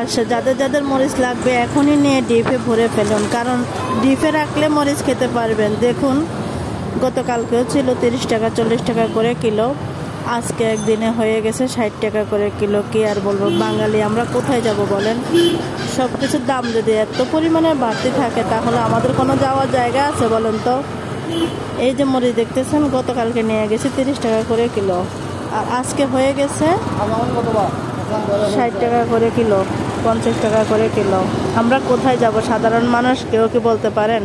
আসে যাদের যাদের মরিচ লাগবে এখনই নিয়ে ডিপে ভরে ফেলুন, কারণ ডিপে রাখলে মরিচ খেতে পারবেন। দেখুন গতকালকেও ছিল 30 টাকা 40 টাকা করে কিলো, আজকে একদিনে হয়ে গেছে 60 টাকা করে কিলো। কি আর বলবো, বাঙালি আমরা কোথায় যাব বলেন? সব কিছুর দাম যদি এত পরিমাণে বাড়তি থাকে তাহলে আমাদের কোনো যাওয়ার জায়গা আছে বলেন তো? এই যে মরিচ দেখতেছেন, গতকালকে নিয়ে গেছি 30 টাকা করে কিলো, আর আজকে হয়ে গেছে 60 টাকা করে কিলো, 50 টাকা করে কিলো। আমরা কোথায় যাব সাধারণ মানুষ? কেউ কি বলতে পারেন?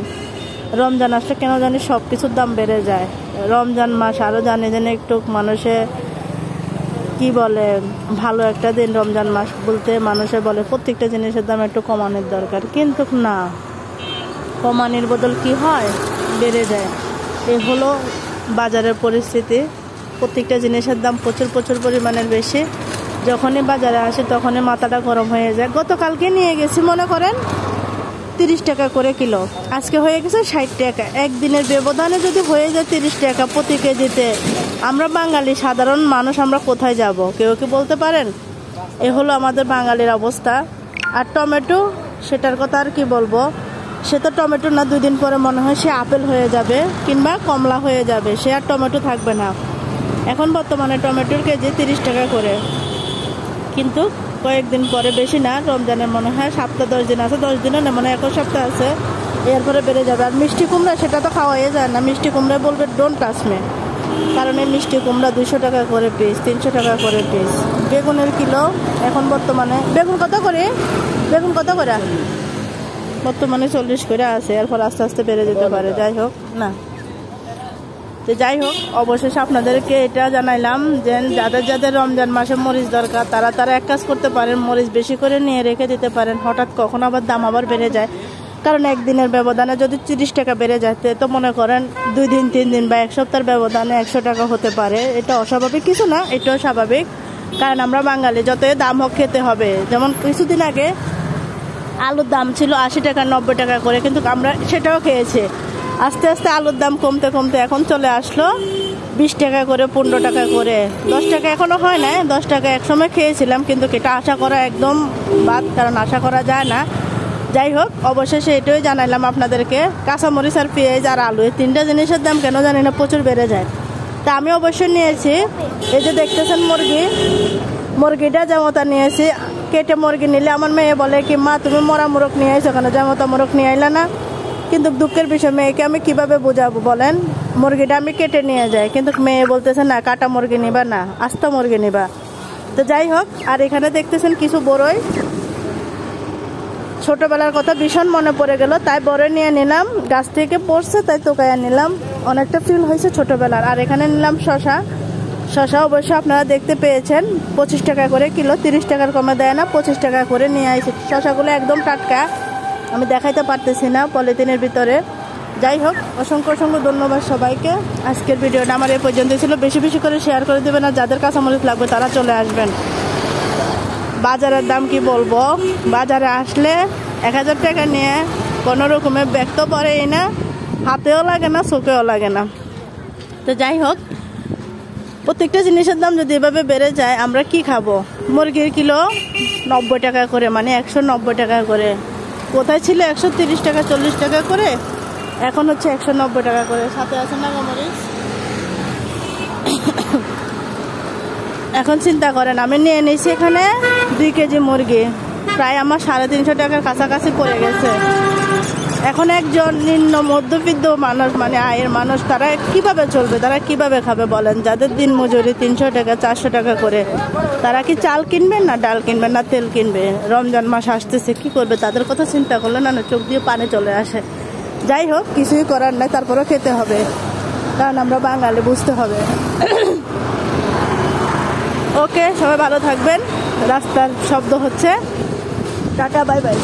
রমজান আসলে কেন জানি সব কিছুর দাম বেড়ে যায়। রমজান মাস আরও জানি একটু মানুষে কি বলে, ভালো একটা দিন রমজান মাস বলতে মানুষে বলে প্রত্যেকটা জিনিসের দাম একটু কমানোর দরকার, কিন্তু না, কমানোর বদল কি হয়, বেড়ে যায়। এ হলো বাজারের পরিস্থিতি। প্রত্যেকটা জিনিসের দাম প্রচুর পরিমাণের বেশি। যখনই বাজারে আসে তখনই মাথাটা গরম হয়ে যায়। গতকালকে নিয়ে গেছি মনে করেন 30 টাকা করে কিলো, আজকে হয়ে গেছে 60 টাকা। একদিনের ব্যবধানে যদি হয়ে যায় 30 টাকা প্রতি কেজিতে, আমরা বাঙালি সাধারণ মানুষ আমরা কোথায় যাব? কেউ কি বলতে পারেন? এ হলো আমাদের বাঙালির অবস্থা। আর টমেটো, সেটার কথা আর কি বলবো, সে তো টমেটো না, 2 দিন পরে মনে হয় সে আপেল হয়ে যাবে কিংবা কমলা হয়ে যাবে, সে আর টমেটো থাকবে না। এখন বর্তমানে টমেটোর কেজি 30 টাকা করে, কিন্তু কয়েকদিন পরে, বেশি না, রমজানের মনে হয় 7-10 দিন আছে, 10 দিনও না, মানে 1 সপ্তাহ আছে, এরপরে বেড়ে যাবে। আর মিষ্টি কুমড়া সেটা তো খাওয়াই যায় না, মিষ্টি কুমড়া বলবে ডোন্ট টাচ মি, কারণ এই মিষ্টি কুমড়া 200 টাকা করে পিস, 300 টাকা করে পিস। বেগুনের কিলো এখন বর্তমানে, বেগুন কত করে বর্তমানে 40 করে আছে, এরপর আস্তে আস্তে বেড়ে যেতে পারে। যাই হোক না, যাই হোক, অবশেষে আপনাদেরকে এটা জানাইলাম যে যাদের যাদের রমজান মাসে মরিচ দরকার তারা এক কাজ করতে পারেন, মরিচ বেশি করে নিয়ে রেখে দিতে পারেন। হঠাৎ কখন আবার দাম আবার বেড়ে যায়, কারণ একদিনের ব্যবধানে যদি 30 টাকা বেড়ে যায় তো মনে করেন 2 দিন 3 দিন বা 1 সপ্তাহের ব্যবধানে 100 টাকা হতে পারে। এটা অস্বাভাবিক কিছু না, এটাও স্বাভাবিক, কারণ আমরা বাঙালি, যতই দাম হোক খেতে হবে। যেমন কিছুদিন আগে আলুর দাম ছিল 80 টাকা 90 টাকা করে, কিন্তু আমরা সেটাও খেয়েছি। আস্তে আস্তে আলুর দাম কমতে কমতে এখন চলে আসলো 20 টাকা করে, 15 টাকা করে, 10 টাকা এখনো হয় না। 10 টাকা একসময় খেয়েছিলাম, কিন্তু এটা আশা করা একদম বাদ, কারণ আশা করা যায় না। যাই হোক, অবশেষে এটাই জানাইলাম আপনাদেরকে। কাঁচামরিচ আর পেঁয়াজ আর আলু, এই 3টা জিনিসের দাম কেন জানি না প্রচুর বেড়ে যায়। তা আমি অবশ্যই নিয়েছি, এই যে দেখতেছেন মুরগিটা যেমতা নিয়েছি। কেটে মুরগি নিলে আমার মেয়ে বলে কি, মা তুমি মরা মোরগ নিয়ে আইছো কেন, যেমতা মোরগ নিয়ে আইলা না? কিন্তু দুঃখের বিষয়, মেয়েকে আমি কিভাবে বোঝাবো বলেন? মুরগিটা আমি কেটে নিয়ে যাই, কিন্তু মেয়ে বলতেছে না, কাটা মুরগি নিবা না, আস্তা মুরগি নিবা। তো যাই হোক, আর এখানে দেখতেছেন কিছু বড়ই, ছোটবেলার কথা ভীষণ মনে পড়ে গেল, তাই বড়ই নিয়ে নিলাম। গাছ থেকে পড়ছে তাই তোকায়া নিলাম, অনেকটা ফিল হয়েছে ছোটবেলার। আর এখানে নিলাম শশা অবশ্য আপনারা দেখতে পেয়েছেন 25 টাকা করে কিলো, 30 টাকার কমে দেয় না, 25 টাকা করে নিয়ে আসি। শশাগুলো একদম টাটকা, আমি দেখাইতে পারতেছি না পলিথিনের ভিতরে। যাই হোক, অসংখ্য ধন্যবাদ সবাইকে। আজকের ভিডিওটা আমার এই পর্যন্ত ছিল। বেশি বেশি করে শেয়ার করে দেবেন, আর যাদের কাঁচামরিচ লাগবে তারা চলে আসবেন। বাজারের দাম কি বলবো, বাজারে আসলে 1000 টাকা নিয়ে কোনো রকমের ব্যাগ তো পড়েই না, হাতেও লাগে না, চোখেও লাগে না। তো যাই হোক, প্রত্যেকটা জিনিসের দাম যদি এভাবে বেড়ে যায় আমরা কি খাবো? মুরগির কিলো 90 টাকা করে, মানে 190 টাকা করে, কোথায় ছিল 130 টাকা 40 টাকা করে, এখন হচ্ছে 190 টাকা করে। সাথে আছে নাগামরিচ। এখন চিন্তা করেন, আমি নিয়ে নিয়েছি এখানে 2 কেজি মুরগি, প্রায় আমার 350 টাকার কাছাকাছি পড়ে গেছে। এখন একজন নিম্ন মধ্যবিত্ত মানুষ, মানে আয়ের মানুষ, তারা কিভাবে চলবে, তারা কিভাবে খাবে বলেন? যাদের দিন মজুরি 300 টাকা 400 টাকা করে, তারা কি চাল কিনবেন না ডাল কিনবেন না তেল কিনবে? রমজান মাস আসতেছে, কি করবে? তাদের কথা চিন্তা করলে না চোখ দিয়ে পানি চলে আসে। যাই হোক, কিছুই করার নাই, তারপরেও খেতে হবে, কারণ আমরা বাঙালি, বুঝতে হবে। ওকে, সবাই ভালো থাকবেন। রাস্তার শব্দ হচ্ছে, টাটা, বাই বাই।